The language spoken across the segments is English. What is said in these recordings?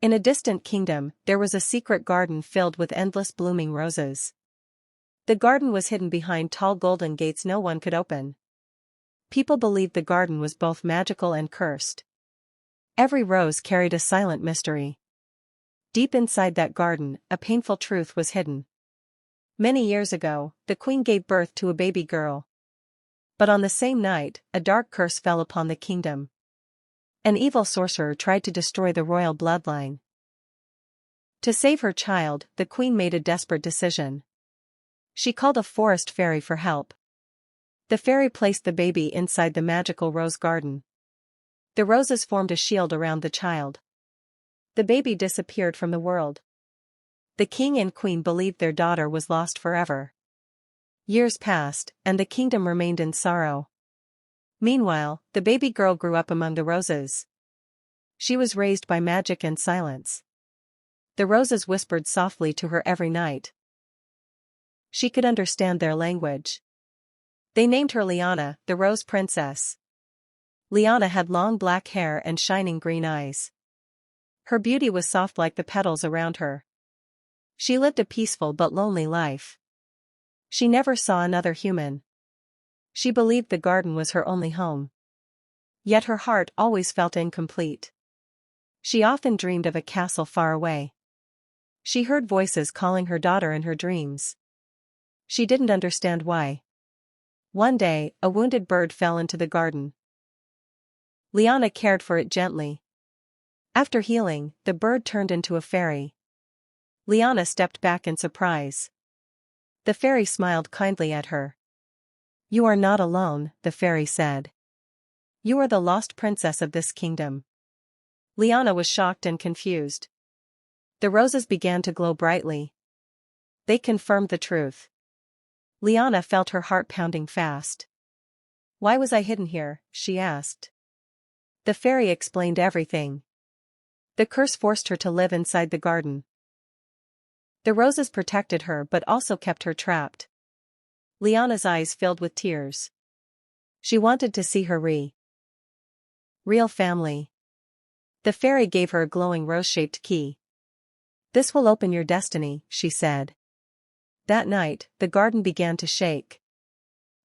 In a distant kingdom, there was a secret garden filled with endless blooming roses. The garden was hidden behind tall golden gates no one could open. People believed the garden was both magical and cursed. Every rose carried a silent mystery. Deep inside that garden, a painful truth was hidden. Many years ago, the queen gave birth to a baby girl. But on the same night, a dark curse fell upon the kingdom. An evil sorcerer tried to destroy the royal bloodline. To save her child, the queen made a desperate decision. She called a forest fairy for help. The fairy placed the baby inside the magical rose garden. The roses formed a shield around the child. The baby disappeared from the world. The king and queen believed their daughter was lost forever. Years passed, and the kingdom remained in sorrow. Meanwhile, the baby girl grew up among the roses. She was raised by magic and silence. The roses whispered softly to her every night. She could understand their language. They named her Liana, the Rose Princess. Liana had long black hair and shining green eyes. Her beauty was soft like the petals around her. She lived a peaceful but lonely life. She never saw another human. She believed the garden was her only home. Yet her heart always felt incomplete. She often dreamed of a castle far away. She heard voices calling her daughter in her dreams. She didn't understand why. One day, a wounded bird fell into the garden. Liana cared for it gently. After healing, the bird turned into a fairy. Liana stepped back in surprise. The fairy smiled kindly at her. "You are not alone," the fairy said. "You are the lost princess of this kingdom." Liana was shocked and confused. The roses began to glow brightly. They confirmed the truth. Liana felt her heart pounding fast. "Why was I hidden here?" she asked. The fairy explained everything. The curse forced her to live inside the garden. The roses protected her but also kept her trapped. Liana's eyes filled with tears. She wanted to see her real family. The fairy gave her a glowing rose-shaped key. "This will open your destiny," she said. That night, the garden began to shake.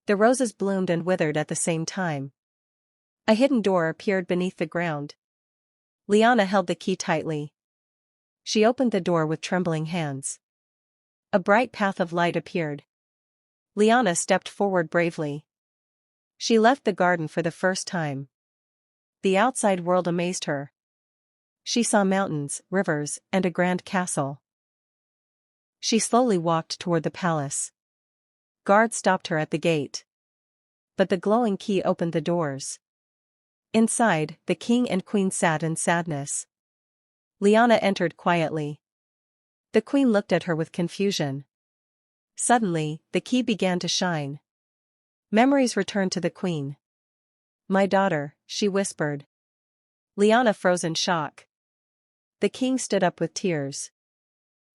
The roses bloomed and withered at the same time. A hidden door appeared beneath the ground. Liana held the key tightly. She opened the door with trembling hands. A bright path of light appeared. Liana stepped forward bravely. She left the garden for the first time. The outside world amazed her. She saw mountains, rivers, and a grand castle. She slowly walked toward the palace. Guards stopped her at the gate. But the glowing key opened the doors. Inside, the king and queen sat in sadness. Liana entered quietly. The queen looked at her with confusion. Suddenly, the key began to shine. Memories returned to the queen. "My daughter," she whispered. Liana froze in shock. The king stood up with tears.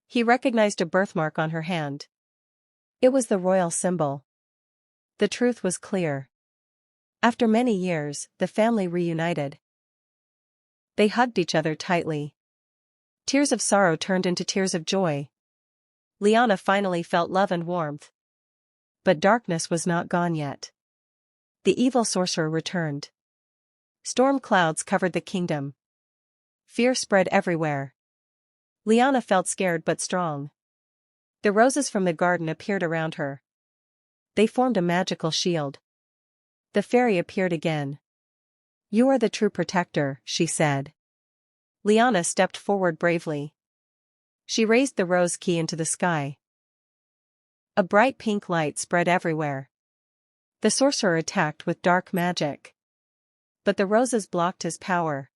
He recognized a birthmark on her hand. It was the royal symbol. The truth was clear. After many years, the family reunited. They hugged each other tightly. Tears of sorrow turned into tears of joy. Liana finally felt love and warmth. But darkness was not gone yet. The evil sorcerer returned. Storm clouds covered the kingdom. Fear spread everywhere. Liana felt scared but strong. The roses from the garden appeared around her. They formed a magical shield. The fairy appeared again. "You are the true protector," she said. Liana stepped forward bravely. She raised the rose key into the sky. A bright pink light spread everywhere. The sorcerer attacked with dark magic. But the roses blocked his power.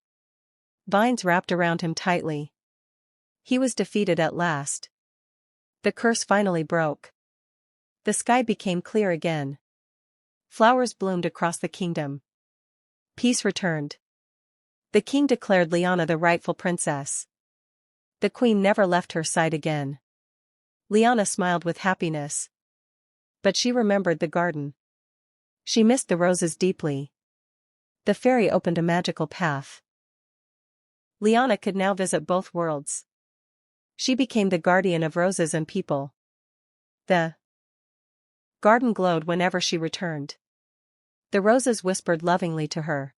Vines wrapped around him tightly. He was defeated at last. The curse finally broke. The sky became clear again. Flowers bloomed across the kingdom. Peace returned. The king declared Liana the rightful princess. The queen never left her side again. Liana smiled with happiness. But she remembered the garden. She missed the roses deeply. The fairy opened a magical path. Liana could now visit both worlds. She became the guardian of roses and people. The garden glowed whenever she returned. The roses whispered lovingly to her.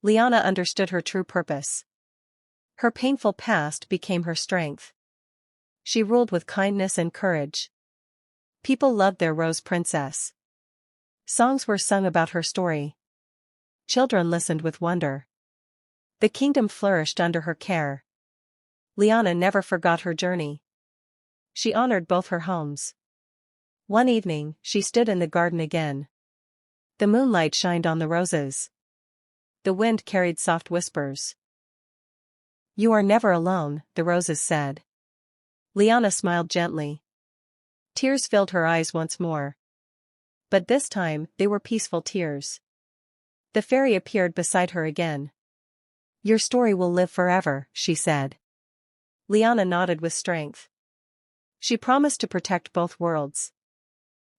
Liana understood her true purpose. Her painful past became her strength. She ruled with kindness and courage. People loved their rose princess. Songs were sung about her story. Children listened with wonder. The kingdom flourished under her care. Liana never forgot her journey. She honored both her homes. One evening, she stood in the garden again. The moonlight shined on the roses. The wind carried soft whispers. "You are never alone," the roses said. Liana smiled gently. Tears filled her eyes once more. But this time, they were peaceful tears. The fairy appeared beside her again. "Your story will live forever," she said. Liana nodded with strength. She promised to protect both worlds.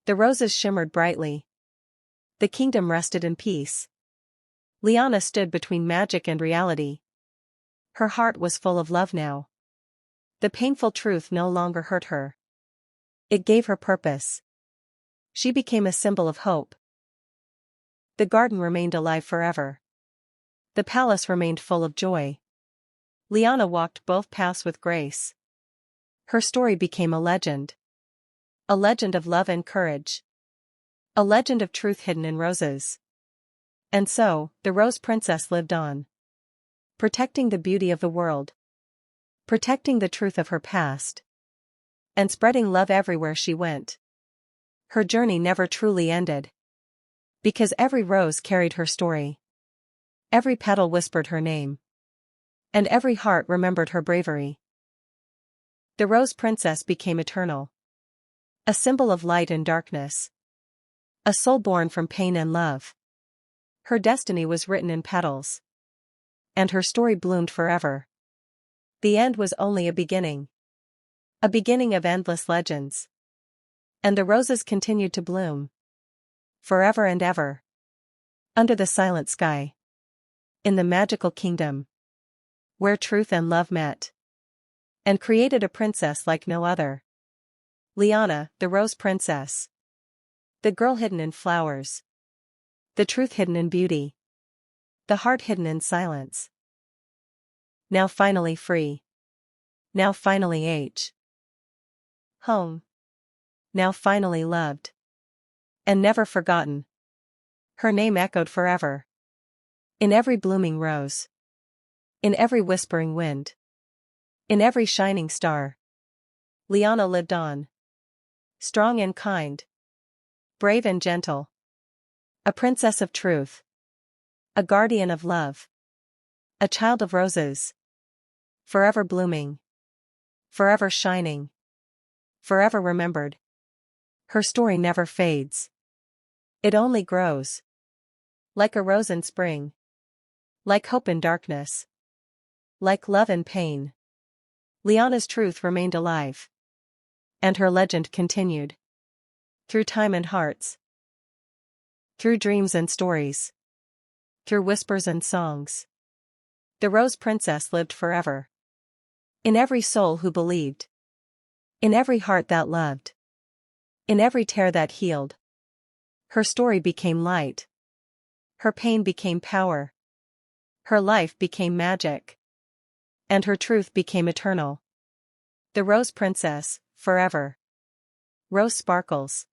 The roses shimmered brightly. The kingdom rested in peace. Liana stood between magic and reality. Her heart was full of love now. The painful truth no longer hurt her. It gave her purpose. She became a symbol of hope. The garden remained alive forever. The palace remained full of joy. Liana walked both paths with grace. Her story became a legend. A legend of love and courage. A legend of truth hidden in roses. And so, the Rose Princess lived on. Protecting the beauty of the world. Protecting the truth of her past. And spreading love everywhere she went. Her journey never truly ended. Because every rose carried her story. Every petal whispered her name. And every heart remembered her bravery. The Rose Princess became eternal. A symbol of light and darkness. A soul born from pain and love. Her destiny was written in petals. And her story bloomed forever. The end was only a beginning. A beginning of endless legends. And the roses continued to bloom. Forever and ever. Under the silent sky. In the magical kingdom. Where truth and love met. And created a princess like no other. Liana, the Rose Princess. The girl hidden in flowers. The truth hidden in beauty. The heart hidden in silence. Now finally free. Now finally home. Now finally loved. And never forgotten. Her name echoed forever. In every blooming rose. In every whispering wind. In every shining star. Liana lived on. Strong and kind. Brave and gentle. A princess of truth. A guardian of love. A child of roses. Forever blooming. Forever shining. Forever remembered. Her story never fades. It only grows. Like a rose in spring. Like hope in darkness. Like love in pain. Liana's truth remained alive. And her legend continued. Through time and hearts. Through dreams and stories. Through whispers and songs. The Rose Princess lived forever. In every soul who believed. In every heart that loved. In every tear that healed. Her story became light. Her pain became power. Her life became magic. And her truth became eternal. The Rose Princess, forever. Rose sparkles.